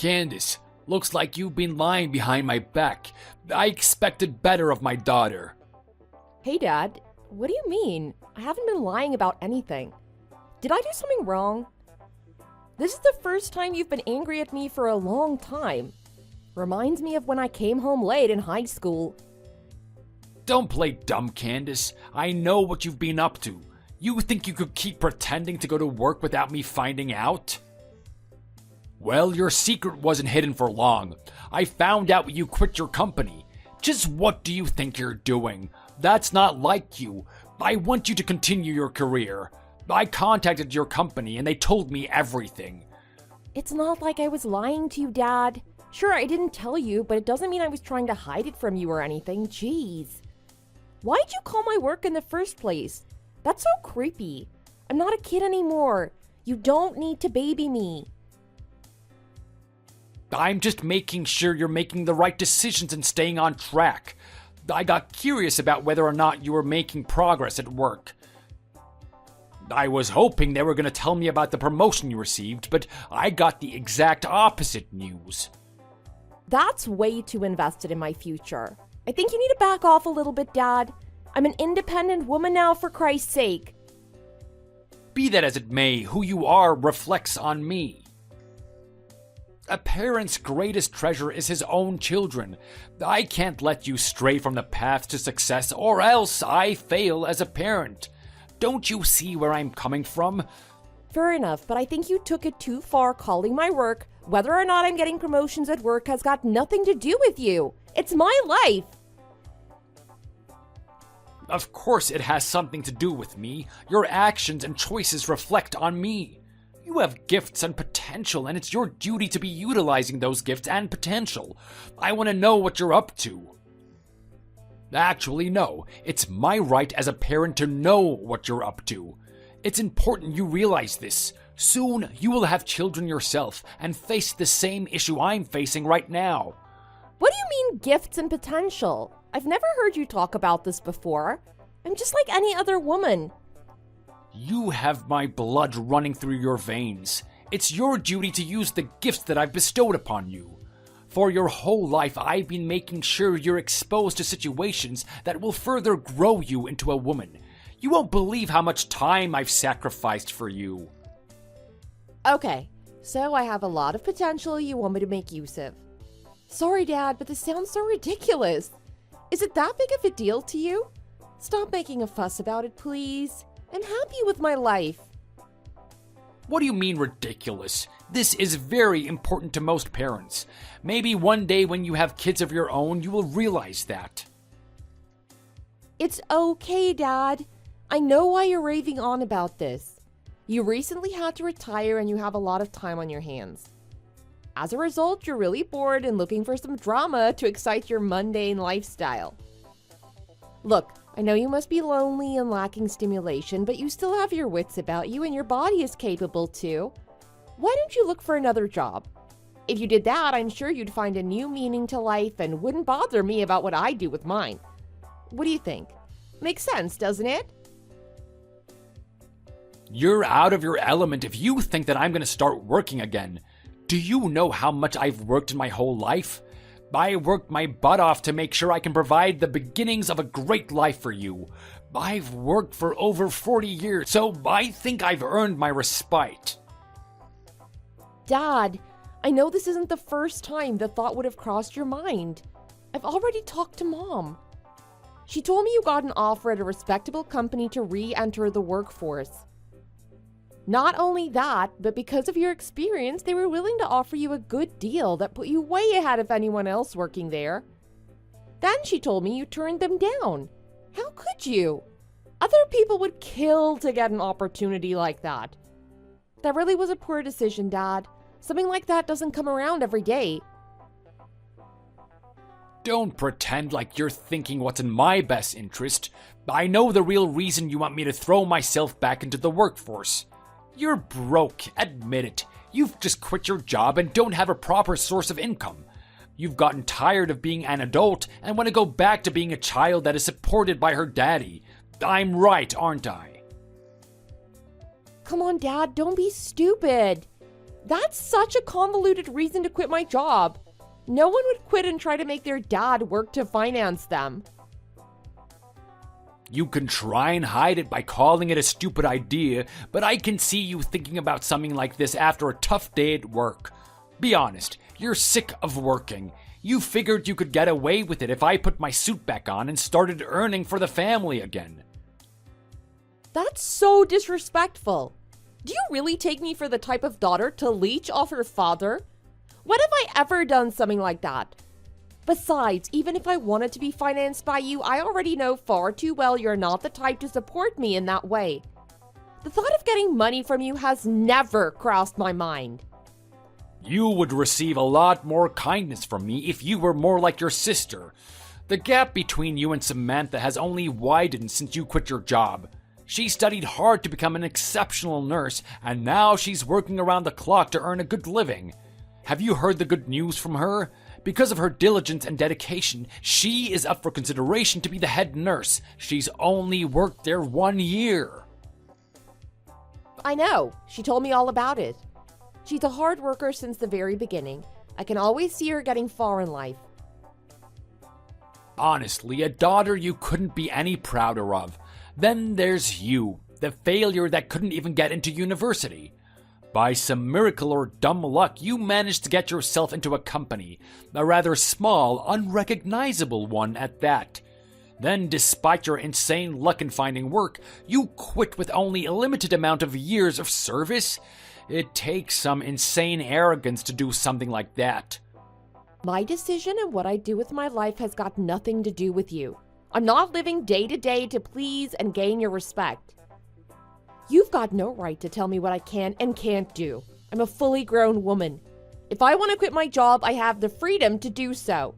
Candace, looks like you've been lying behind my back. I expected better of my daughter. Hey, Dad. What do you mean? I haven't been lying about anything. Did I do something wrong? This is the first time you've been angry at me for a long time. Reminds me of when I came home late in high school. Don't play dumb, Candace. I know what you've been up to. You think you could keep pretending to go to work without me finding out? Well, your secret wasn't hidden for long. I found out when you quit your company. Just what do you think you're doing? That's not like you. I want you to continue your career. I contacted your company and they told me everything. It's not like I was lying to you, Dad. Sure, I didn't tell you, but it doesn't mean I was trying to hide it from you or anything. Jeez. Why'd you call my work in the first place? That's so creepy. I'm not a kid anymore. You don't need to baby me. I'm just making sure you're making the right decisions and staying on track. I got curious about whether or not you were making progress at work. I was hoping they were going to tell me about the promotion you received, but I got the exact opposite news. That's way too invested in my future. I think you need to back off a little bit, Dad. I'm an independent woman now, for Christ's sake. Be that as it may, who you are reflects on me. A parent's greatest treasure is his own children. I can't let you stray from the path to success, or else I fail as a parent. Don't you see where I'm coming from? Fair enough, but I think you took it too far calling my work. Whether or not I'm getting promotions at work has got nothing to do with you. It's my life. Of course it has something to do with me. Your actions and choices reflect on me. You have gifts and potential, and it's your duty to be utilizing those gifts and potential. I want to know what you're up to. Actually, no. It's my right as a parent to know what you're up to. It's important you realize this. Soon, you will have children yourself and face the same issue I'm facing right now. What do you mean, gifts and potential? I've never heard you talk about this before. I'm just like any other woman. You have my blood running through your veins. It's your duty to use the gifts that I've bestowed upon you. For your whole life, I've been making sure you're exposed to situations that will further grow you into a woman. You won't believe how much time I've sacrificed for you. Okay, so I have a lot of potential you want me to make use of. Sorry, Dad, but this sounds so ridiculous. Is it that big of a deal to you? Stop making a fuss about it, please. I'm happy with my life. What do you mean ridiculous? This is very important to most parents. Maybe one day when you have kids of your own, you will realize that. It's okay, Dad. I know why you're raving on about this. You recently had to retire and you have a lot of time on your hands. As a result, you're really bored and looking for some drama to excite your mundane lifestyle. Look, I know you must be lonely and lacking stimulation, but you still have your wits about you and your body is capable too. Why don't you look for another job? If you did that, I'm sure you'd find a new meaning to life and wouldn't bother me about what I do with mine. What do you think? Makes sense, doesn't it? You're out of your element if you think that I'm going to start working again. Do you know how much I've worked in my whole life? I worked my butt off to make sure I can provide the beginnings of a great life for you. I've worked for over 40 years, so I think I've earned my respite. Dad, I know this isn't the first time the thought would have crossed your mind. I've already talked to Mom. She told me you got an offer at a respectable company to re-enter the workforce. Not only that, but because of your experience, they were willing to offer you a good deal that put you way ahead of anyone else working there. Then she told me you turned them down. How could you? Other people would kill to get an opportunity like that. That really was a poor decision, Dad. Something like that doesn't come around every day. Don't pretend like you're thinking what's in my best interest. I know the real reason you want me to throw myself back into the workforce. You're broke, admit it. You've just quit your job and don't have a proper source of income. You've gotten tired of being an adult and want to go back to being a child that is supported by her daddy. I'm right, aren't I? Come on, Dad, don't be stupid. That's such a convoluted reason to quit my job. No one would quit and try to make their dad work to finance them. You can try and hide it by calling it a stupid idea, but I can see you thinking about something like this after a tough day at work. Be honest, you're sick of working. You figured you could get away with it if I put my suit back on and started earning for the family again. That's so disrespectful. Do you really take me for the type of daughter to leech off her father? When have I ever done something like that? Besides, even if I wanted to be financed by you, I already know far too well you're not the type to support me in that way. The thought of getting money from you has never crossed my mind. You would receive a lot more kindness from me if you were more like your sister. The gap between you and Samantha has only widened since you quit your job. She studied hard to become an exceptional nurse, and now she's working around the clock to earn a good living. Have you heard the good news from her? Because of her diligence and dedication, she is up for consideration to be the head nurse. She's only worked there 1 year. I know. She told me all about it. She's a hard worker since the very beginning. I can always see her getting far in life. Honestly, a daughter you couldn't be any prouder of. Then there's you, the failure that couldn't even get into university. By some miracle or dumb luck, you managed to get yourself into a company, a rather small, unrecognizable one at that. Then, despite your insane luck in finding work, you quit with only a limited amount of years of service? It takes some insane arrogance to do something like that. My decision and what I do with my life has got nothing to do with you. I'm not living day to day to please and gain your respect. You've got no right to tell me what I can and can't do. I'm a fully grown woman. If I want to quit my job, I have the freedom to do so.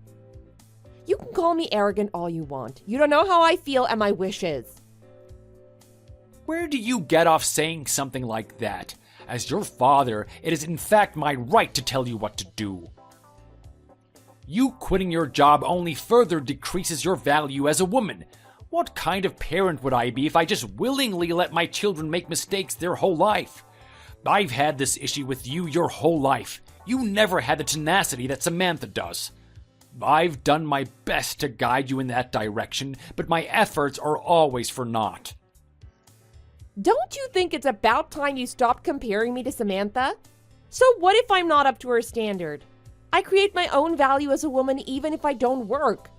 You can call me arrogant all you want. You don't know how I feel and my wishes. Where do you get off saying something like that? As your father, it is in fact my right to tell you what to do. You quitting your job only further decreases your value as a woman. What kind of parent would I be if I just willingly let my children make mistakes their whole life? I've had this issue with you your whole life. You never had the tenacity that Samantha does. I've done my best to guide you in that direction, but my efforts are always for naught. Don't you think it's about time you stopped comparing me to Samantha? So what if I'm not up to her standard? I create my own value as a woman even if I don't work.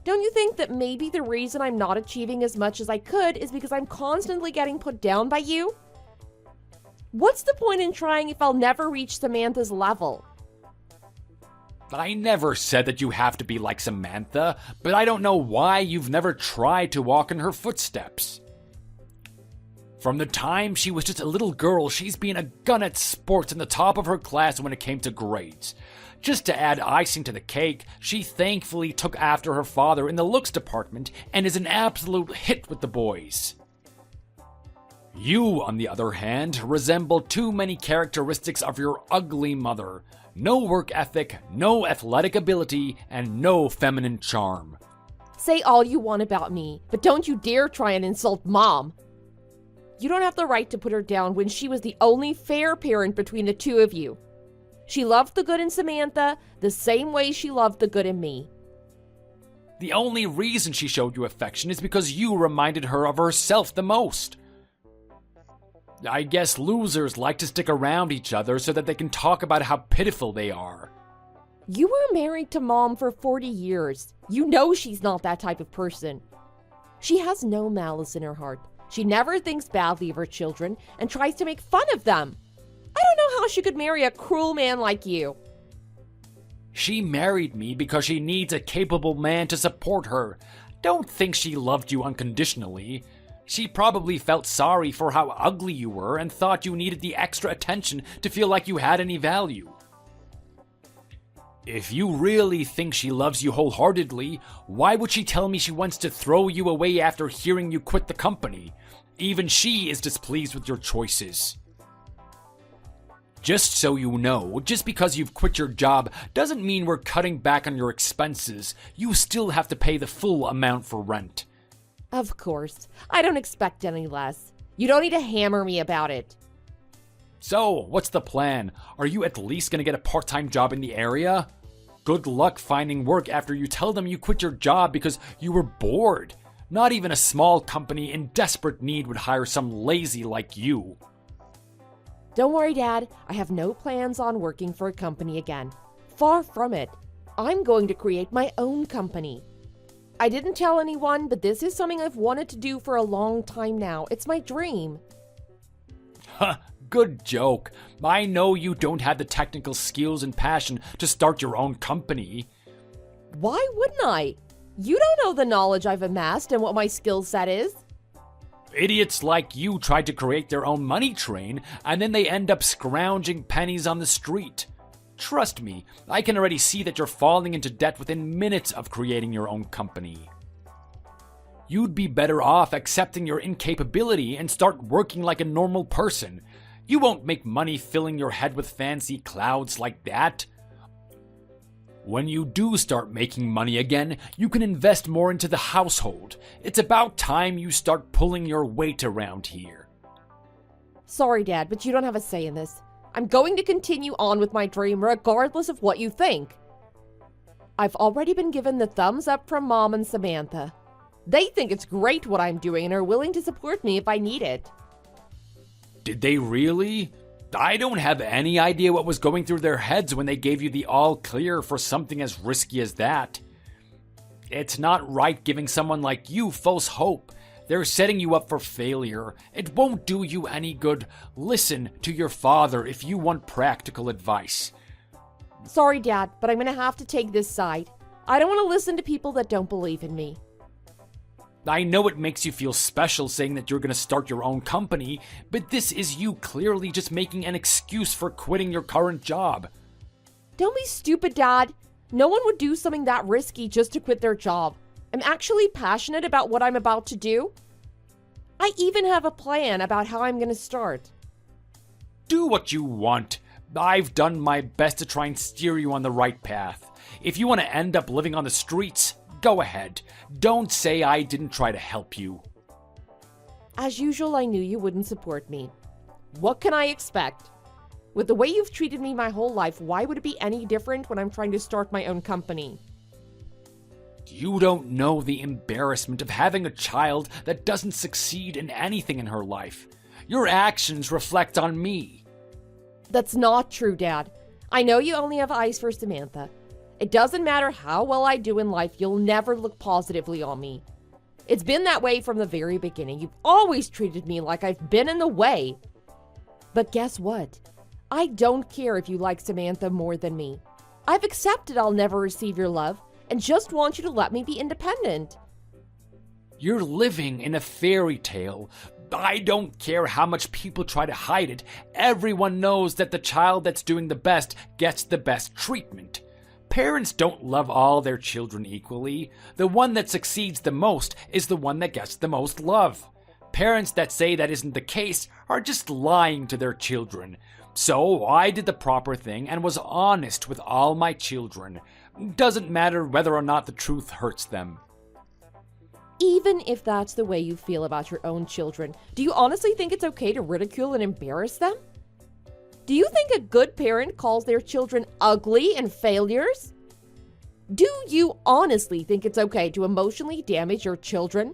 Don't you think that maybe the reason I'm not achieving as much as I could is because I'm constantly getting put down by you? What's the point in trying if I'll never reach Samantha's level? I never said that you have to be like Samantha, but I don't know why you've never tried to walk in her footsteps. From the time she was just a little girl, she's been a gun at sports in the top of her class when it came to grades. Just to add icing to the cake, she thankfully took after her father in the looks department and is an absolute hit with the boys. You, on the other hand, resemble too many characteristics of your ugly mother. No work ethic, no athletic ability, and no feminine charm. Say all you want about me, but don't you dare try and insult Mom. You don't have the right to put her down when she was the only fair parent between the two of you. She loved the good in Samantha the same way she loved the good in me. The only reason she showed you affection is because you reminded her of herself the most. I guess losers like to stick around each other so that they can talk about how pitiful they are. You were married to Mom for 40 years. You know she's not that type of person. She has no malice in her heart. She never thinks badly of her children and tries to make fun of them. I don't know how she could marry a cruel man like you. She married me because she needs a capable man to support her. Don't think she loved you unconditionally. She probably felt sorry for how ugly you were and thought you needed the extra attention to feel like you had any value. If you really think she loves you wholeheartedly, why would she tell me she wants to throw you away after hearing you quit the company? Even she is displeased with your choices. Just so you know, just because you've quit your job doesn't mean we're cutting back on your expenses. You still have to pay the full amount for rent. Of course. I don't expect any less. You don't need to hammer me about it. So, what's the plan? Are you at least gonna get a part-time job in the area? Good luck finding work after you tell them you quit your job because you were bored. Not even a small company in desperate need would hire some lazy like you. Don't worry, Dad. I have no plans on working for a company again. Far from it. I'm going to create my own company. I didn't tell anyone, but this is something I've wanted to do for a long time now. It's my dream. Huh, good joke. I know you don't have the technical skills and passion to start your own company. Why wouldn't I? You don't know the knowledge I've amassed and what my skill set is. Idiots like you tried to create their own money train, and then they end up scrounging pennies on the street. Trust me, I can already see that you're falling into debt within minutes of creating your own company. You'd be better off accepting your incapability and start working like a normal person. You won't make money filling your head with fancy clouds like that. When you do start making money again, you can invest more into the household. It's about time you start pulling your weight around here. Sorry, Dad, but you don't have a say in this. I'm going to continue on with my dream regardless of what you think. I've already been given the thumbs up from Mom and Samantha. They think it's great what I'm doing and are willing to support me if I need it. Did they really? I don't have any idea what was going through their heads when they gave you the all clear for something as risky as that. It's not right giving someone like you false hope. They're setting you up for failure. It won't do you any good. Listen to your father if you want practical advice. Sorry, Dad, but I'm going to have to take this side. I don't want to listen to people that don't believe in me. I know it makes you feel special saying that you're going to start your own company, but this is you clearly just making an excuse for quitting your current job. Don't be stupid, Dad. No one would do something that risky just to quit their job. I'm actually passionate about what I'm about to do. I even have a plan about how I'm going to start. Do what you want. I've done my best to try and steer you on the right path. If you want to end up living on the streets, go ahead. Don't say I didn't try to help you. As usual, I knew you wouldn't support me. What can I expect? With the way you've treated me my whole life, why would it be any different when I'm trying to start my own company? You don't know the embarrassment of having a child that doesn't succeed in anything in her life. Your actions reflect on me. That's not true, Dad. I know you only have eyes for Samantha. It doesn't matter how well I do in life, you'll never look positively on me. It's been that way from the very beginning. You've always treated me like I've been in the way. But guess what? I don't care if you like Samantha more than me. I've accepted I'll never receive your love and just want you to let me be independent. You're living in a fairy tale. I don't care how much people try to hide it. Everyone knows that the child that's doing the best gets the best treatment. Parents don't love all their children equally. The one that succeeds the most is the one that gets the most love. Parents that say that isn't the case are just lying to their children. So I did the proper thing and was honest with all my children. Doesn't matter whether or not the truth hurts them. Even if that's the way you feel about your own children, do you honestly think it's okay to ridicule and embarrass them? Do you think a good parent calls their children ugly and failures? Do you honestly think it's okay to emotionally damage your children?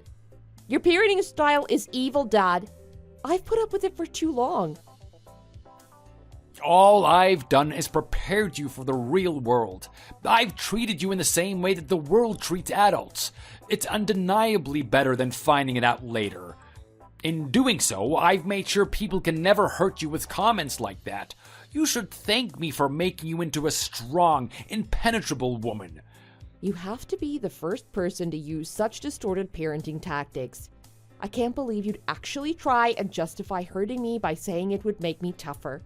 Your parenting style is evil, Dad. I've put up with it for too long. All I've done is prepared you for the real world. I've treated you in the same way that the world treats adults. It's undeniably better than finding it out later. In doing so, I've made sure people can never hurt you with comments like that. You should thank me for making you into a strong, impenetrable woman. You have to be the first person to use such distorted parenting tactics. I can't believe you'd actually try and justify hurting me by saying it would make me tougher.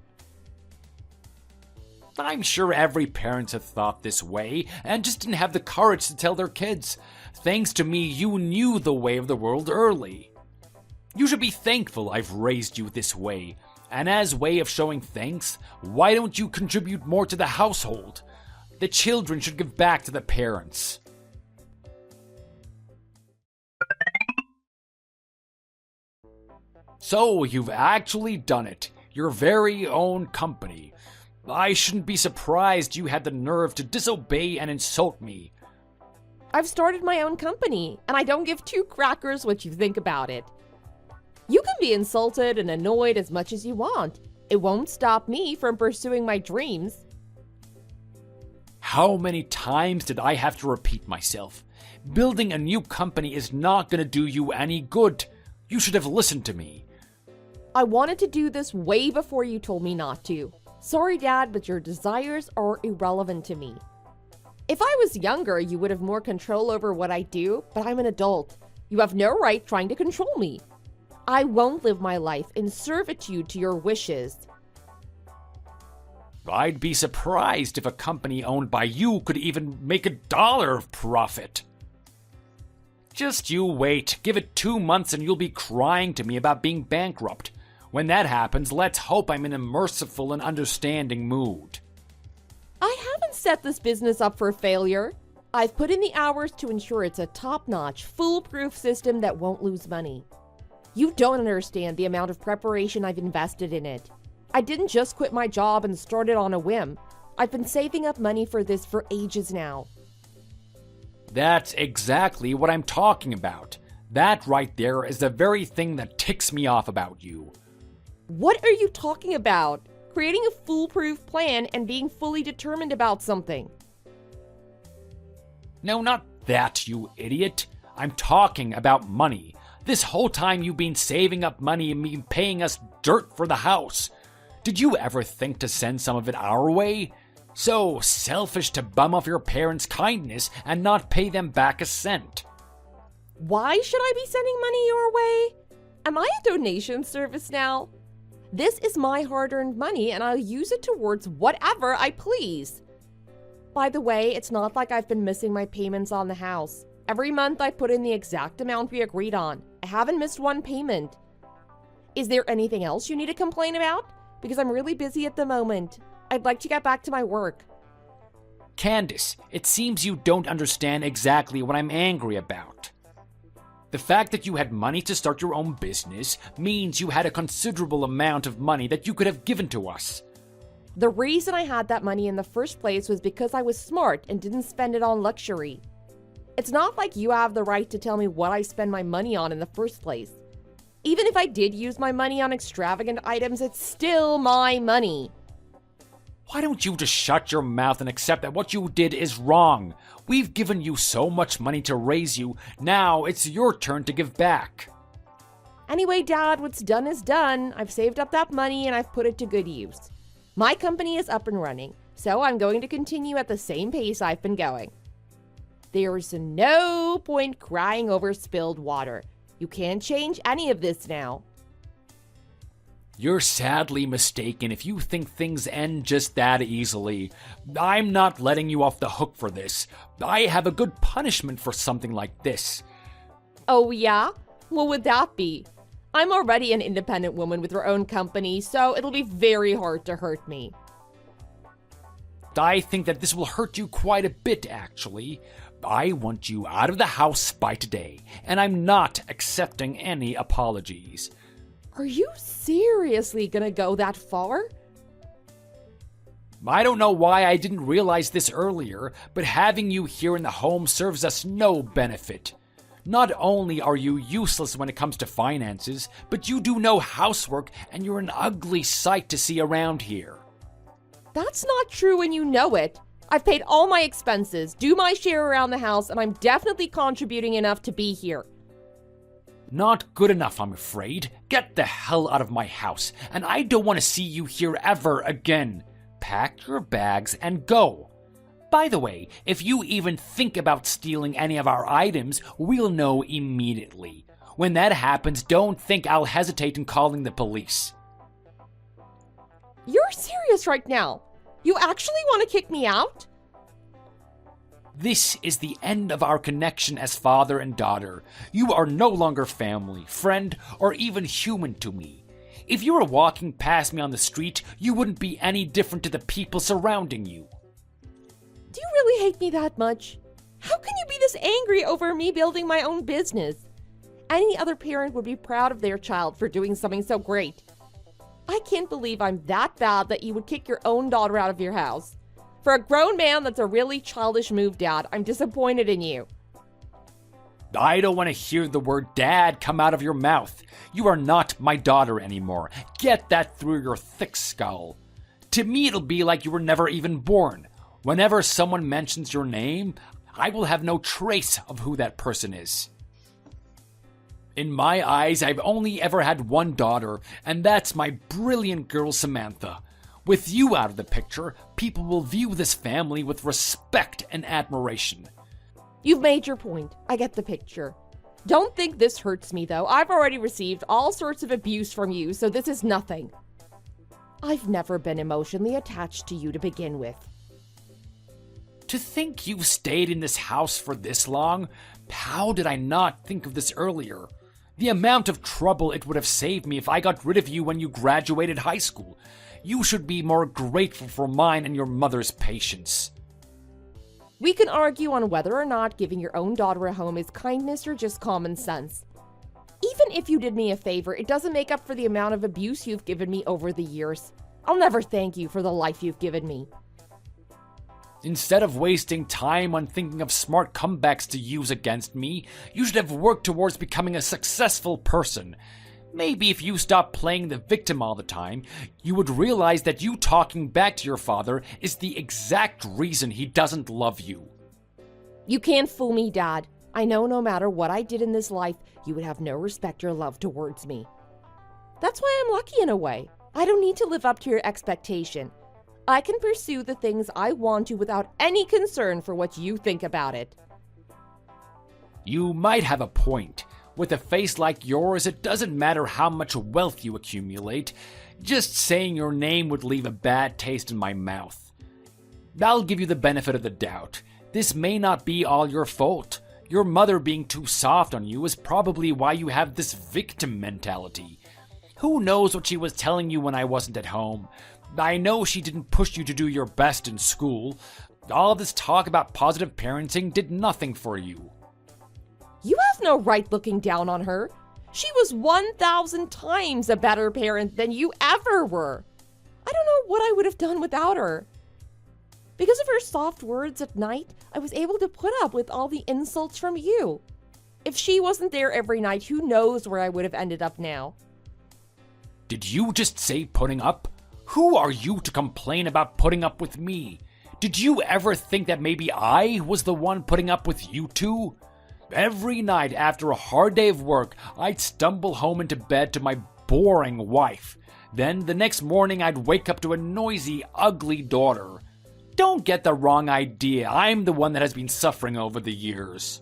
I'm sure every parent has thought this way and just didn't have the courage to tell their kids. Thanks to me, you knew the way of the world early. You should be thankful I've raised you this way. And as way of showing thanks, why don't you contribute more to the household? The children should give back to the parents. So, you've actually done it. Your very own company. I shouldn't be surprised you had the nerve to disobey and insult me. I've started my own company, and I don't give two crackers what you think about it. You can be insulted and annoyed as much as you want. It won't stop me from pursuing my dreams. How many times did I have to repeat myself? Building a new company is not going to do you any good. You should have listened to me. I wanted to do this way before you told me not to. Sorry, Dad, but your desires are irrelevant to me. If I was younger, you would have more control over what I do, but I'm an adult. You have no right trying to control me. I won't live my life in servitude to your wishes. I'd be surprised if a company owned by you could even make $1 of profit. Just you wait. Give it 2 months and you'll be crying to me about being bankrupt. When that happens, let's hope I'm in a merciful and understanding mood. I haven't set this business up for failure. I've put in the hours to ensure it's a top-notch, foolproof system that won't lose money. You don't understand the amount of preparation I've invested in it. I didn't just quit my job and start it on a whim. I've been saving up money for this for ages now. That's exactly what I'm talking about. That right there is the very thing that ticks me off about you. What are you talking about? Creating a foolproof plan and being fully determined about something. No, not that, you idiot. I'm talking about money. This whole time you've been saving up money and been paying us dirt for the house. Did you ever think to send some of it our way? So selfish to bum off your parents' kindness and not pay them back a cent. Why should I be sending money your way? Am I a donation service now? This is my hard-earned money and I'll use it towards whatever I please. By the way, it's not like I've been missing my payments on the house. Every month I put in the exact amount we agreed on. I haven't missed one payment. Is there anything else you need to complain about? Because I'm really busy at the moment. I'd like to get back to my work. Candace, it seems you don't understand exactly what I'm angry about. The fact that you had money to start your own business means you had a considerable amount of money that you could have given to us. The reason I had that money in the first place was because I was smart and didn't spend it on luxury. It's not like you have the right to tell me what I spend my money on in the first place. Even if I did use my money on extravagant items, it's still my money. Why don't you just shut your mouth and accept that what you did is wrong? We've given you so much money to raise you, now it's your turn to give back. Anyway, Dad, what's done is done. I've saved up that money and I've put it to good use. My company is up and running, so I'm going to continue at the same pace I've been going. There's no point crying over spilled water. You can't change any of this now. You're sadly mistaken if you think things end just that easily. I'm not letting you off the hook for this. I have a good punishment for something like this. Oh yeah? What would that be? I'm already an independent woman with her own company, so it'll be very hard to hurt me. I think that this will hurt you quite a bit, actually. I want you out of the house by today, and I'm not accepting any apologies. Are you seriously gonna go that far? I don't know why I didn't realize this earlier, but having you here in the home serves us no benefit. Not only are you useless when it comes to finances, but you do no housework and you're an ugly sight to see around here. That's not true and you know it. I've paid all my expenses, do my share around the house, and I'm definitely contributing enough to be here. Not good enough, I'm afraid. Get the hell out of my house, and I don't want to see you here ever again. Pack your bags and go. By the way, if you even think about stealing any of our items, we'll know immediately. When that happens, don't think I'll hesitate in calling the police. You're serious right now? You actually want to kick me out? This is the end of our connection as father and daughter. You are no longer family, friend, or even human to me. If you were walking past me on the street, you wouldn't be any different to the people surrounding you. Do you really hate me that much? How can you be this angry over me building my own business? Any other parent would be proud of their child for doing something so great. I can't believe I'm that bad that you would kick your own daughter out of your house. For a grown man, that's a really childish move, Dad. I'm disappointed in you. I don't want to hear the word dad come out of your mouth. You are not my daughter anymore. Get that through your thick skull. To me, it'll be like you were never even born. Whenever someone mentions your name, I will have no trace of who that person is. In my eyes, I've only ever had one daughter, and that's my brilliant girl Samantha. With you out of the picture, people will view this family with respect and admiration. You've made your point. I get the picture. Don't think this hurts me, though. I've already received all sorts of abuse from you, so this is nothing. I've never been emotionally attached to you to begin with. To think you've stayed in this house for this long? How did I not think of this earlier? The amount of trouble it would have saved me if I got rid of you when you graduated high school. You should be more grateful for mine and your mother's patience. We can argue on whether or not giving your own daughter a home is kindness or just common sense. Even if you did me a favor, it doesn't make up for the amount of abuse you've given me over the years. I'll never thank you for the life you've given me. Instead of wasting time on thinking of smart comebacks to use against me, you should have worked towards becoming a successful person. Maybe if you stopped playing the victim all the time, you would realize that you talking back to your father is the exact reason he doesn't love you. You can't fool me, Dad. I know no matter what I did in this life, you would have no respect or love towards me. That's why I'm lucky in a way. I don't need to live up to your expectation. I can pursue the things I want to without any concern for what you think about it. You might have a point. With a face like yours, it doesn't matter how much wealth you accumulate. Just saying your name would leave a bad taste in my mouth. I'll give you the benefit of the doubt. This may not be all your fault. Your mother being too soft on you is probably why you have this victim mentality. Who knows what she was telling you when I wasn't at home? I know she didn't push you to do your best in school. All this talk about positive parenting did nothing for you. You have no right looking down on her. She was 1,000 times a better parent than you ever were. I don't know what I would have done without her. Because of her soft words at night, I was able to put up with all the insults from you. If she wasn't there every night, who knows where I would have ended up now. Did you just say putting up? Who are you to complain about putting up with me? Did you ever think that maybe I was the one putting up with you two? Every night after a hard day of work, I'd stumble home into bed to my boring wife. Then the next morning I'd wake up to a noisy, ugly daughter. Don't get the wrong idea. I'm the one that has been suffering over the years.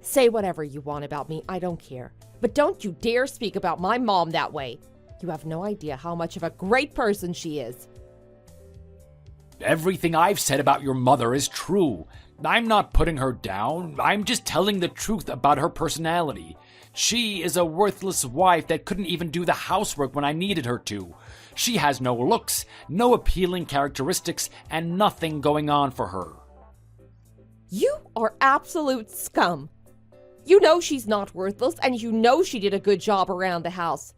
Say whatever you want about me, I don't care. But don't you dare speak about my mom that way. You have no idea how much of a great person she is. Everything I've said about your mother is true. I'm not putting her down. I'm just telling the truth about her personality. She is a worthless wife that couldn't even do the housework when I needed her to. She has no looks, no appealing characteristics, and nothing going on for her. You are absolute scum. You know she's not worthless, and you know she did a good job around the house.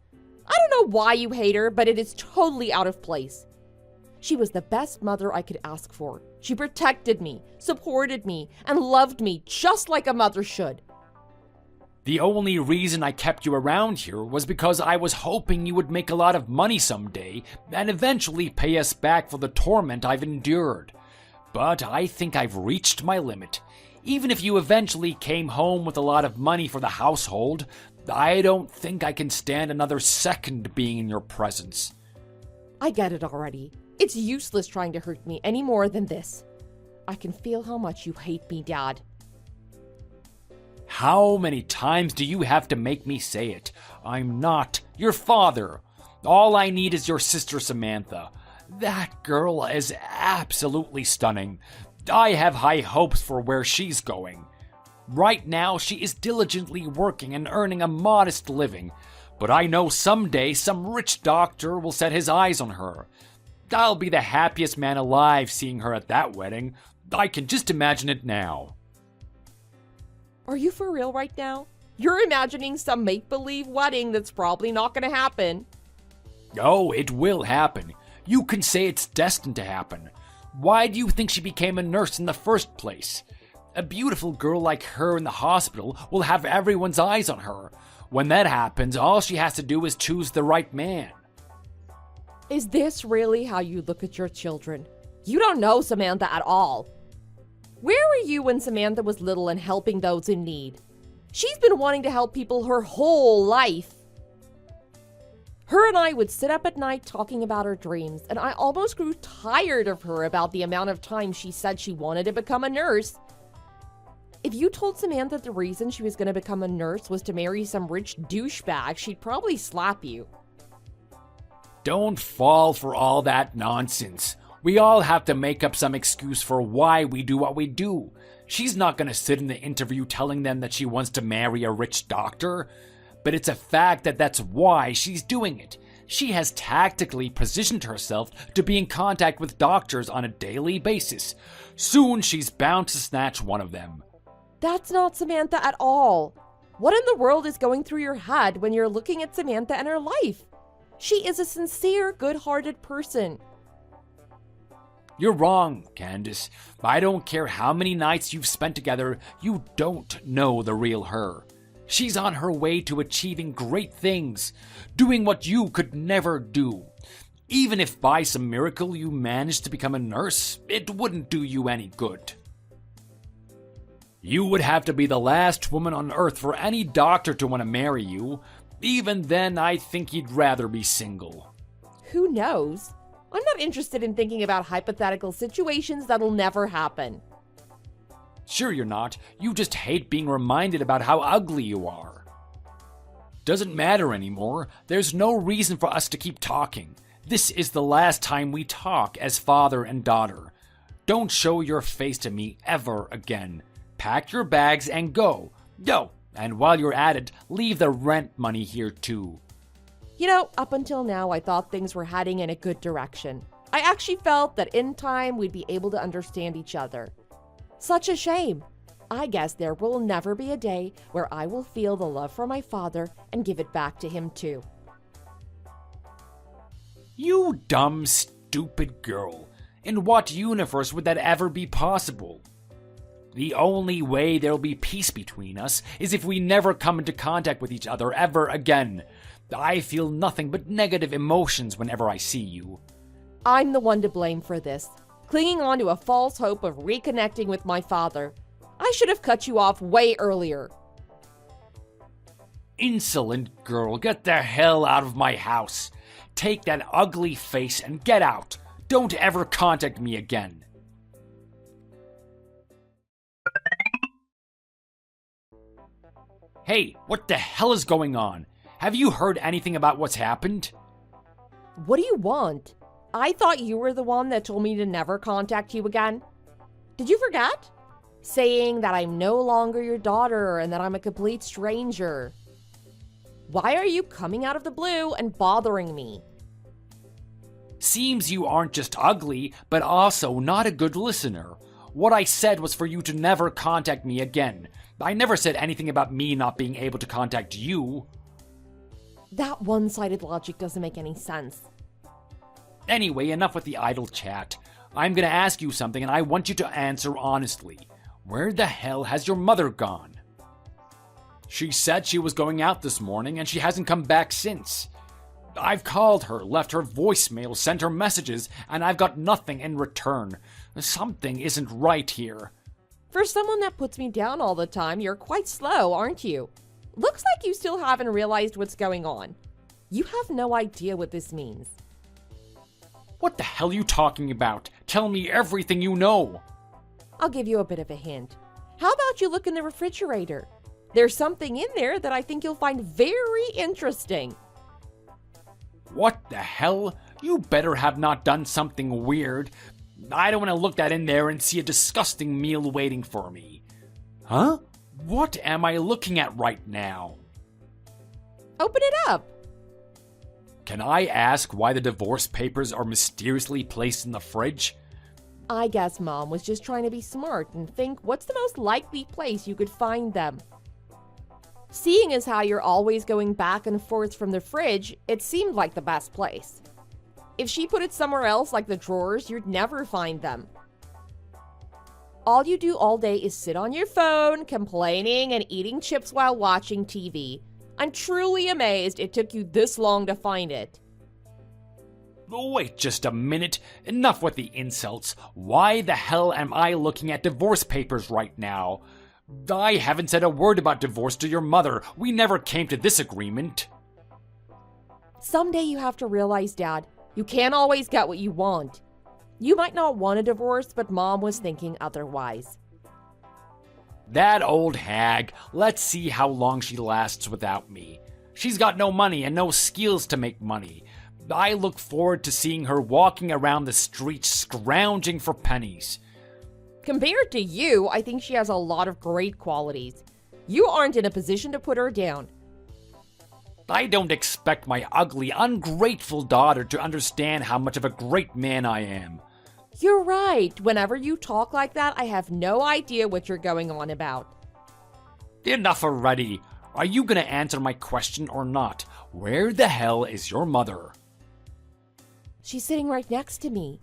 I don't know why you hate her, but it is totally out of place. She was the best mother I could ask for. She protected me, supported me, and loved me just like a mother should. The only reason I kept you around here was because I was hoping you would make a lot of money someday and eventually pay us back for the torment I've endured. But I think I've reached my limit. Even if you eventually came home with a lot of money for the household, I don't think I can stand another second being in your presence. I get it already. It's useless trying to hurt me any more than this. I can feel how much you hate me, Dad. How many times do you have to make me say it? I'm not your father. All I need is your sister Samantha. That girl is absolutely stunning. I have high hopes for where she's going. Right now, she is diligently working and earning a modest living, but I know someday some rich doctor will set his eyes on her. I'll be the happiest man alive seeing her at that wedding. I can just imagine it now. Are you for real right now? You're imagining some make-believe wedding that's probably not going to happen. Oh, it will happen. You can say it's destined to happen. Why do you think she became a nurse in the first place? A beautiful girl like her in the hospital will have everyone's eyes on her. When that happens, all she has to do is choose the right man. Is this really how you look at your children? You don't know Samantha at all. Where were you when Samantha was little and helping those in need? She's been wanting to help people her whole life. Her and I would sit up at night talking about her dreams, and I almost grew tired of her about the amount of time she said she wanted to become a nurse. If you told Samantha the reason she was going to become a nurse was to marry some rich douchebag, she'd probably slap you. Don't fall for all that nonsense. We all have to make up some excuse for why we do what we do. She's not going to sit in the interview telling them that she wants to marry a rich doctor. But it's a fact that that's why she's doing it. She has tactically positioned herself to be in contact with doctors on a daily basis. Soon she's bound to snatch one of them. That's not Samantha at all. What in the world is going through your head when you're looking at Samantha and her life? She is a sincere, good-hearted person. You're wrong, Candace. I don't care how many nights you've spent together, you don't know the real her. She's on her way to achieving great things, doing what you could never do. Even if by some miracle you managed to become a nurse, it wouldn't do you any good. You would have to be the last woman on earth for any doctor to want to marry you. Even then, I think he'd rather be single. Who knows? I'm not interested in thinking about hypothetical situations that'll never happen. Sure you're not. You just hate being reminded about how ugly you are. Doesn't matter anymore. There's no reason for us to keep talking. This is the last time we talk as father and daughter. Don't show your face to me ever again. Pack your bags and go. Go. And while you're at it, leave the rent money here too. You know, up until now, I thought things were heading in a good direction. I actually felt that in time we'd be able to understand each other. Such a shame. I guess there will never be a day where I will feel the love for my father and give it back to him too. You dumb, stupid girl. In what universe would that ever be possible? The only way there'll be peace between us is if we never come into contact with each other ever again. I feel nothing but negative emotions whenever I see you. I'm the one to blame for this, clinging on to a false hope of reconnecting with my father. I should have cut you off way earlier. Insolent girl, get the hell out of my house. Take that ugly face and get out. Don't ever contact me again. Hey, what the hell is going on? Have you heard anything about what's happened? What do you want? I thought you were the one that told me to never contact you again. Did you forget? Saying that I'm no longer your daughter and that I'm a complete stranger. Why are you coming out of the blue and bothering me? Seems you aren't just ugly, but also not a good listener. What I said was for you to never contact me again. I never said anything about me not being able to contact you. That one-sided logic doesn't make any sense. Anyway, enough with the idle chat. I'm gonna ask you something and I want you to answer honestly. Where the hell has your mother gone? She said she was going out this morning and she hasn't come back since. I've called her, left her voicemail, sent her messages, and I've got nothing in return. Something isn't right here. For someone that puts me down all the time, you're quite slow, aren't you? Looks like you still haven't realized what's going on. You have no idea what this means. What the hell are you talking about? Tell me everything you know. I'll give you a bit of a hint. How about you look in the refrigerator? There's something in there that I think you'll find very interesting. What the hell? You better have not done something weird. I don't want to look that in there and see a disgusting meal waiting for me. Huh? What am I looking at right now? Open it up. Can I ask why the divorce papers are mysteriously placed in the fridge? I guess Mom was just trying to be smart and think what's the most likely place you could find them. Seeing as how you're always going back and forth from the fridge, it seemed like the best place. If she put it somewhere else like the drawers, you'd never find them. All you do all day is sit on your phone, complaining and eating chips while watching TV. I'm truly amazed it took you this long to find it. Wait just a minute. Enough with the insults. Why the hell am I looking at divorce papers right now? I haven't said a word about divorce to your mother. We never came to this agreement. Someday you have to realize, Dad, you can't always get what you want. You might not want a divorce, but Mom was thinking otherwise. That old hag. Let's see how long she lasts without me. She's got no money and no skills to make money. I look forward to seeing her walking around the streets scrounging for pennies. Compared to you, I think she has a lot of great qualities. You aren't in a position to put her down. I don't expect my ugly, ungrateful daughter to understand how much of a great man I am. You're right. Whenever you talk like that, I have no idea what you're going on about. Enough already. Are you gonna answer my question or not? Where the hell is your mother? She's sitting right next to me.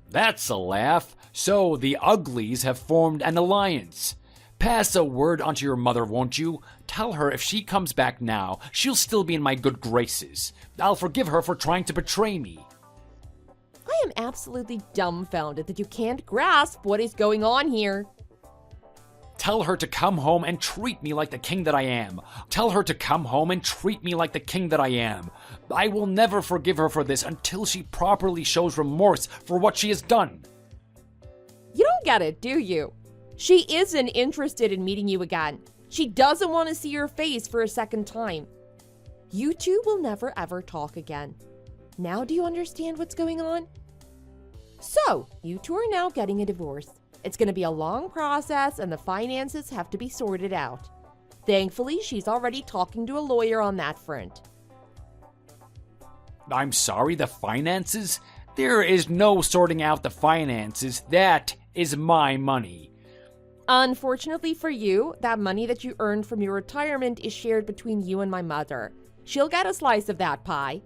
That's a laugh. So the uglies have formed an alliance. Pass a word on to your mother, won't you? Tell her if she comes back now, she'll still be in my good graces. I'll forgive her for trying to betray me. I am absolutely dumbfounded that you can't grasp what is going on here. Tell her to come home and treat me like the king that I am. Tell her to come home and treat me like the king that I am. I will never forgive her for this until she properly shows remorse for what she has done. You don't get it, do you? She isn't interested in meeting you again. She doesn't want to see your face for a second time. You two will never ever talk again. Now do you understand what's going on? So, you two are now getting a divorce. It's going to be a long process and the finances have to be sorted out. Thankfully, she's already talking to a lawyer on that front. I'm sorry, the finances? There is no sorting out the finances. That is my money. Unfortunately for you, that money that you earned from your retirement is shared between you and my mother. She'll get a slice of that pie.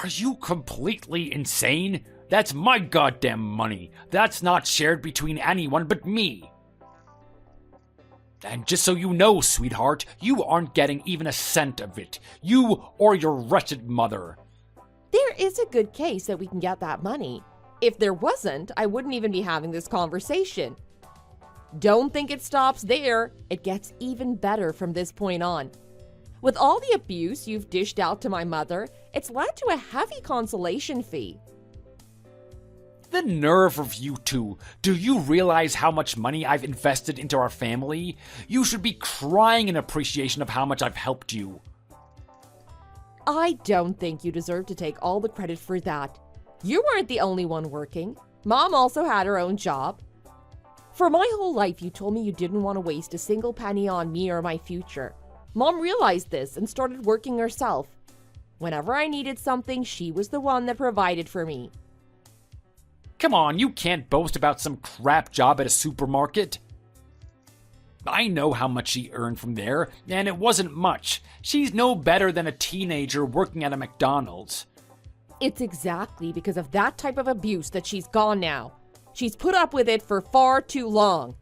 Are you completely insane? That's my goddamn money. That's not shared between anyone but me. And just so you know, sweetheart, you aren't getting even a cent of it. You or your wretched mother. There is a good case that we can get that money. If there wasn't, I wouldn't even be having this conversation. Don't think it stops there. It gets even better from this point on. With all the abuse you've dished out to my mother, it's led to a heavy consolation fee. The nerve of you two. Do you realize how much money I've invested into our family? You should be crying in appreciation of how much I've helped you. I don't think you deserve to take all the credit for that. You weren't the only one working. Mom also had her own job. For my whole life, you told me you didn't want to waste a single penny on me or my future. Mom realized this and started working herself. Whenever I needed something, she was the one that provided for me. Come on, you can't boast about some crap job at a supermarket. I know how much she earned from there, and it wasn't much. She's no better than a teenager working at a McDonald's. It's exactly because of that type of abuse that she's gone now. She's put up with it for far too long.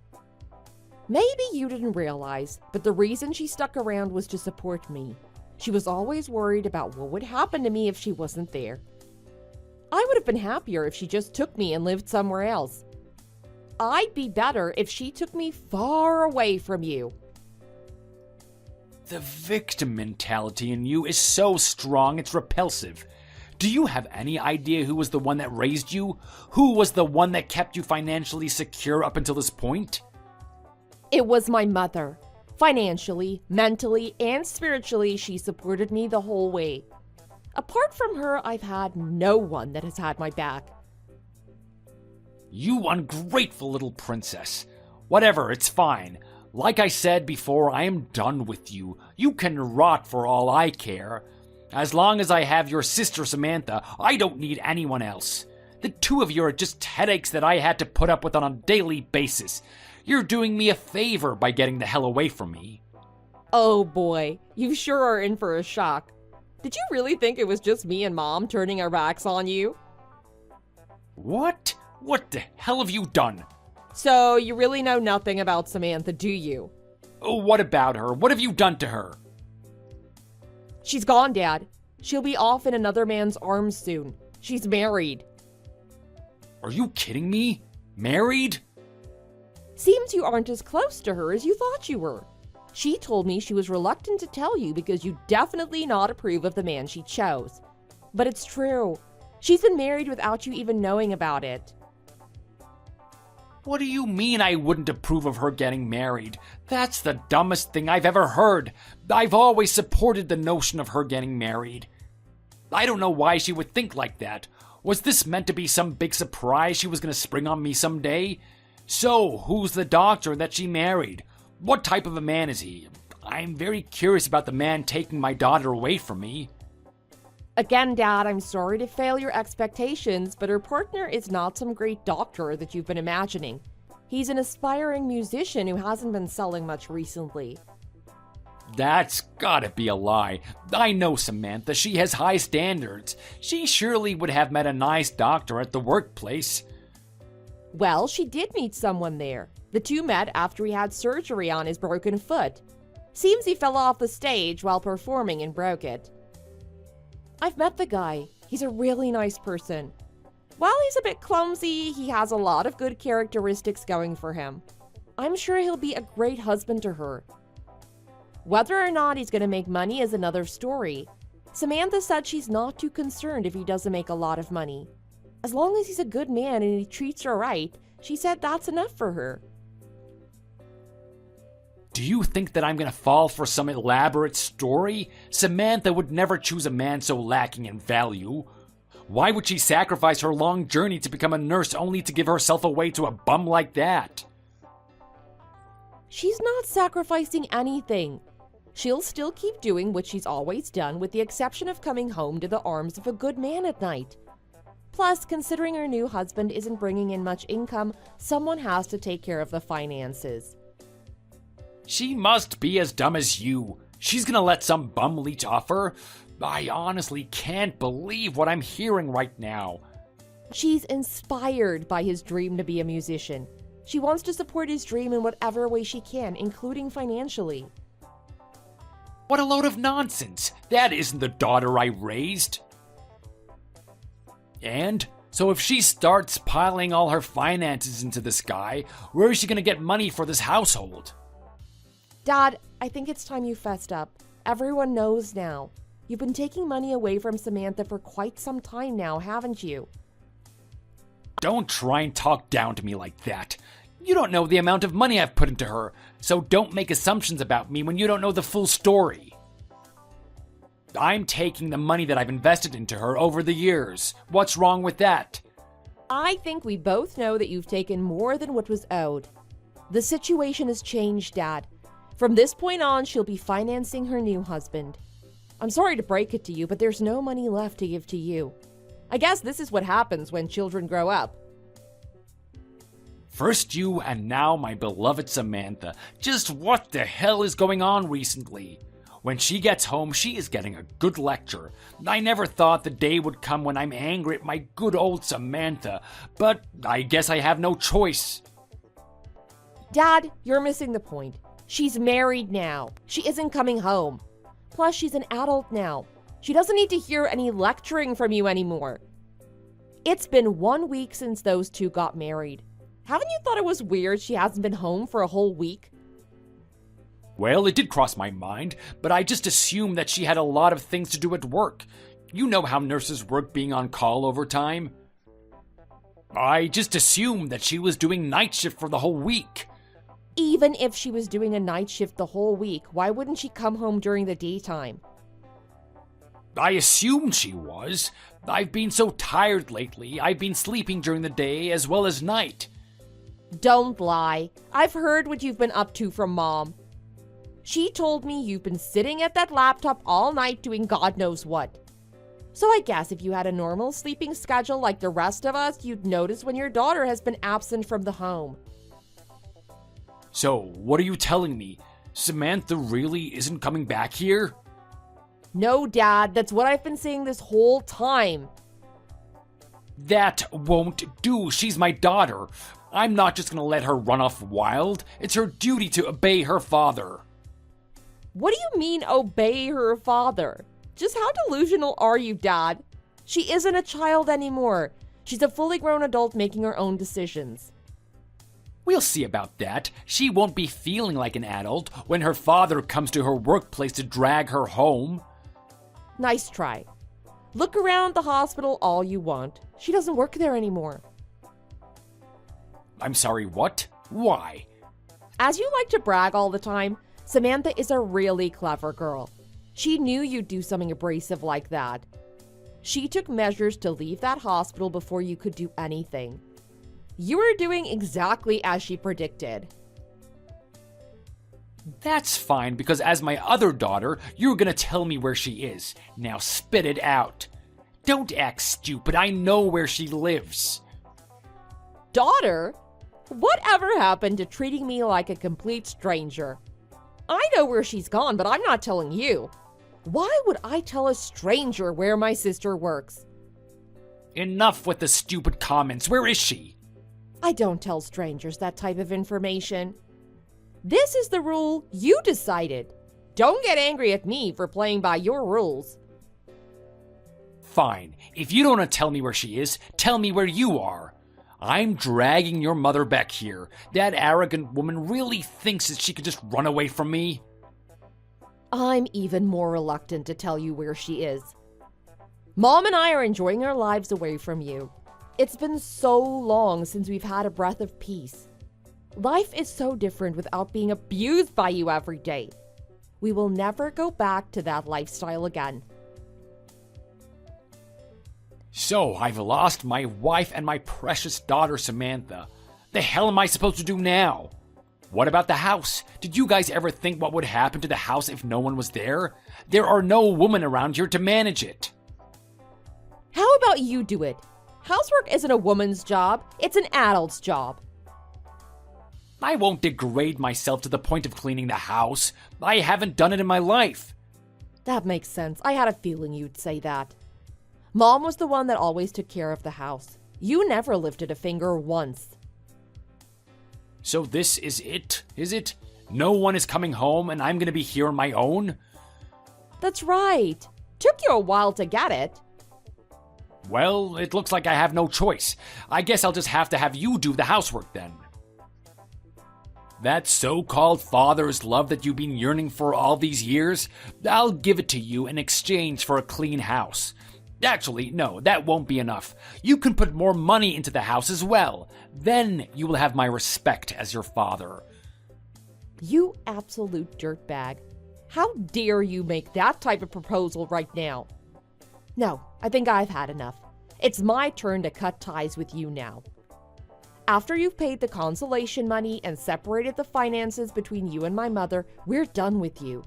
Maybe you didn't realize, but the reason she stuck around was to support me. She was always worried about what would happen to me if she wasn't there. I would have been happier if she just took me and lived somewhere else. I'd be better if she took me far away from you. The victim mentality in you is so strong it's repulsive. Do you have any idea who was the one that raised you? Who was the one that kept you financially secure up until this point? It was my mother. Financially, mentally, and spiritually, she supported me the whole way. Apart from her, I've had no one that has had my back. You ungrateful little princess. Whatever, it's fine. Like I said before, I am done with you. You can rot for all I care. As long as I have your sister Samantha, I don't need anyone else. The two of you are just headaches that I had to put up with on a daily basis. You're doing me a favor by getting the hell away from me. Oh boy, you sure are in for a shock. Did you really think it was just me and Mom turning our backs on you? What? What the hell have you done? So, you really know nothing about Samantha, do you? Oh, what about her? What have you done to her? She's gone, Dad. She'll be off in another man's arms soon. She's married. Are you kidding me? Married? Seems you aren't as close to her as you thought you were. She told me she was reluctant to tell you because you definitely not approve of the man she chose. But it's true. She's been married without you even knowing about it. What do you mean I wouldn't approve of her getting married? That's the dumbest thing I've ever heard. I've always supported the notion of her getting married. I don't know why she would think like that. Was this meant to be some big surprise she was going to spring on me someday? So, who's the doctor that she married? What type of a man is he? I'm very curious about the man taking my daughter away from me. Again, Dad, I'm sorry to fail your expectations, but her partner is not some great doctor that you've been imagining. He's an aspiring musician who hasn't been selling much recently. That's gotta be a lie. I know Samantha. She has high standards. She surely would have met a nice doctor at the workplace. Well, she did meet someone there. The two met after he had surgery on his broken foot. Seems he fell off the stage while performing and broke it. I've met the guy. He's a really nice person. While he's a bit clumsy, he has a lot of good characteristics going for him. I'm sure he'll be a great husband to her. Whether or not he's going to make money is another story. Samantha said she's not too concerned if he doesn't make a lot of money. As long as he's a good man and he treats her right, she said that's enough for her. Do you think that I'm gonna fall for some elaborate story? Samantha would never choose a man so lacking in value. Why would she sacrifice her long journey to become a nurse only to give herself away to a bum like that? She's not sacrificing anything. She'll still keep doing what she's always done, with the exception of coming home to the arms of a good man at night. Plus, considering her new husband isn't bringing in much income, someone has to take care of the finances. She must be as dumb as you. She's gonna let some bum leech off her? I honestly can't believe what I'm hearing right now. She's inspired by his dream to be a musician. She wants to support his dream in whatever way she can, including financially. What a load of nonsense. That isn't the daughter I raised. And so if she starts piling all her finances into this guy, where is she gonna get money for this household? Dad, I think it's time you fessed up. Everyone knows now. You've been taking money away from Samantha for quite some time now, haven't you? Don't try and talk down to me like that. You don't know the amount of money I've put into her, so don't make assumptions about me when you don't know the full story. I'm taking the money that I've invested into her over the years. What's wrong with that? I think we both know that you've taken more than what was owed. The situation has changed, Dad. From this point on, she'll be financing her new husband. I'm sorry to break it to you, but there's no money left to give to you. I guess this is what happens when children grow up. First you, and now my beloved Samantha. Just what the hell is going on recently? When she gets home, she is getting a good lecture. I never thought the day would come when I'm angry at my good old Samantha, but I guess I have no choice. Dad, you're missing the point. She's married now. She isn't coming home. Plus, she's an adult now. She doesn't need to hear any lecturing from you anymore. It's been 1 week since those two got married. Haven't you thought it was weird she hasn't been home for a whole week? Well, it did cross my mind, but I just assumed that she had a lot of things to do at work. You know how nurses work being on call overtime. I just assumed that she was doing night shift for the whole week. Even if she was doing a night shift the whole week, why wouldn't she come home during the daytime? I assumed she was. I've been so tired lately. I've been sleeping during the day as well as night. Don't lie. I've heard what you've been up to from Mom. She told me you've been sitting at that laptop all night doing God knows what. So I guess if you had a normal sleeping schedule like the rest of us, you'd notice when your daughter has been absent from the home. So, what are you telling me? Samantha really isn't coming back here? No, Dad, that's what I've been saying this whole time. That won't do. She's my daughter. I'm not just gonna let her run off wild. It's her duty to obey her father. What do you mean, obey her father? Just how delusional are you, Dad? She isn't a child anymore. She's a fully grown adult making her own decisions. We'll see about that. She won't be feeling like an adult when her father comes to her workplace to drag her home. Nice try. Look around the hospital all you want. She doesn't work there anymore. I'm sorry, what? Why? As you like to brag all the time, Samantha is a really clever girl. She knew you'd do something abrasive like that. She took measures to leave that hospital before you could do anything. You were doing exactly as she predicted. That's fine, because as my other daughter, you're gonna tell me where she is. Now spit it out. Don't act stupid, I know where she lives. Daughter? Whatever happened to treating me like a complete stranger? I know where she's gone, but I'm not telling you. Why would I tell a stranger where my sister works? Enough with the stupid comments, where is she? I don't tell strangers that type of information. This is the rule you decided. Don't get angry at me for playing by your rules. Fine, if you don't want to tell me where she is, tell me where you are. I'm dragging your mother back here. That arrogant woman really thinks that she could just run away from me? I'm even more reluctant to tell you where she is. Mom and I are enjoying our lives away from you. It's been so long since we've had a breath of peace. Life is so different without being abused by you every day. We will never go back to that lifestyle again. So, I've lost my wife and my precious daughter, Samantha. The hell am I supposed to do now? What about the house? Did you guys ever think what would happen to the house if no one was there? There are no women around here to manage it. How about you do it? Housework isn't a woman's job, it's an adult's job. I won't degrade myself to the point of cleaning the house. I haven't done it in my life. That makes sense. I had a feeling you'd say that. Mom was the one that always took care of the house. You never lifted a finger once. So this is it, is it? No one is coming home and I'm gonna be here on my own? That's right. Took you a while to get it. Well, it looks like I have no choice. I guess I'll just have to have you do the housework then. That so-called father's love that you've been yearning for all these years, I'll give it to you in exchange for a clean house. Actually, no, that won't be enough. You can put more money into the house as well. Then you will have my respect as your father. You absolute dirtbag. How dare you make that type of proposal right now? No, I think I've had enough. It's my turn to cut ties with you now. After you've paid the consolation money and separated the finances between you and my mother, we're done with you.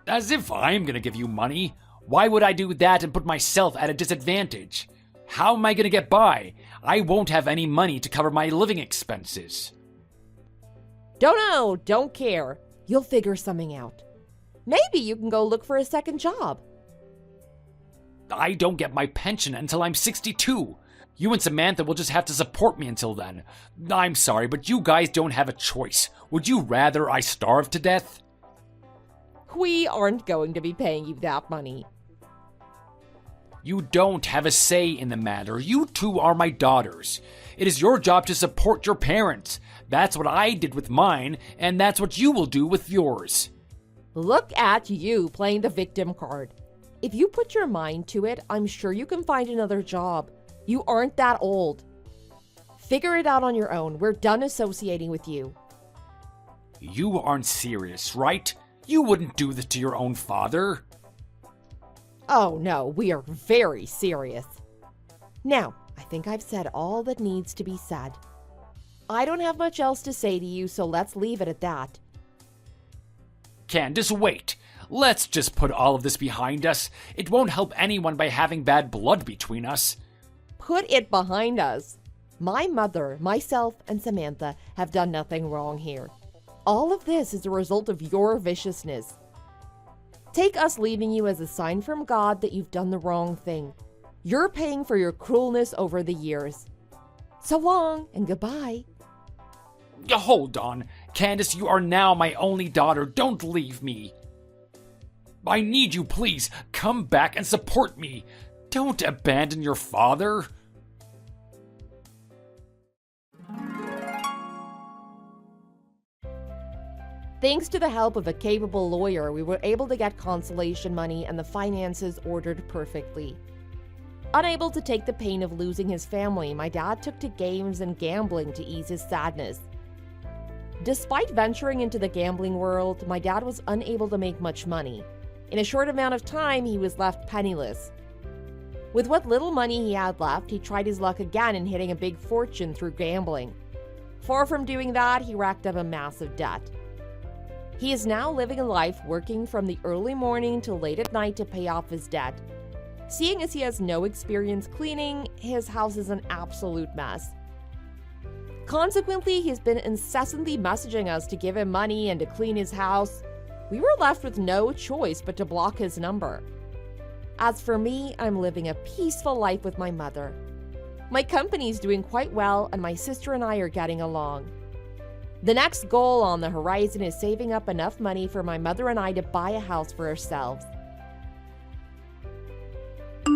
As if I'm gonna give you money. Why would I do that and put myself at a disadvantage? How am I gonna get by? I won't have any money to cover my living expenses. Don't know, don't care. You'll figure something out. Maybe you can go look for a second job. I don't get my pension until I'm 62. You and Samantha will just have to support me until then. I'm sorry, but you guys don't have a choice. Would you rather I starve to death? We aren't going to be paying you that money. You don't have a say in the matter. You two are my daughters. It is your job to support your parents. That's what I did with mine, and that's what you will do with yours. Look at you playing the victim card. If you put your mind to it, I'm sure you can find another job. You aren't that old. Figure it out on your own. We're done associating with you. You aren't serious, right? You wouldn't do this to your own father. Oh no, we are very serious. Now, I think I've said all that needs to be said. I don't have much else to say to you, so let's leave it at that. Candace, wait. Let's just put all of this behind us. It won't help anyone by having bad blood between us. Put it behind us. My mother, myself, and Samantha have done nothing wrong here. All of this is a result of your viciousness. Take us leaving you as a sign from God that you've done the wrong thing. You're paying for your cruelness over the years. So long and goodbye. Hold on. Candace, you are now my only daughter. Don't leave me. I need you, please. Come back and support me. Don't abandon your father. Thanks to the help of a capable lawyer, we were able to get consolation money and the finances ordered perfectly. Unable to take the pain of losing his family, my dad took to games and gambling to ease his sadness. Despite venturing into the gambling world, my dad was unable to make much money. In a short amount of time, he was left penniless. With what little money he had left, he tried his luck again in hitting a big fortune through gambling. Far from doing that, he racked up a massive debt. He is now living a life working from the early morning till late at night to pay off his debt. Seeing as he has no experience cleaning, his house is an absolute mess. Consequently, he's been incessantly messaging us to give him money and to clean his house. We were left with no choice but to block his number. As for me, I'm living a peaceful life with my mother. My company's doing quite well, and my sister and I are getting along. The next goal on the horizon is saving up enough money for my mother and I to buy a house for ourselves.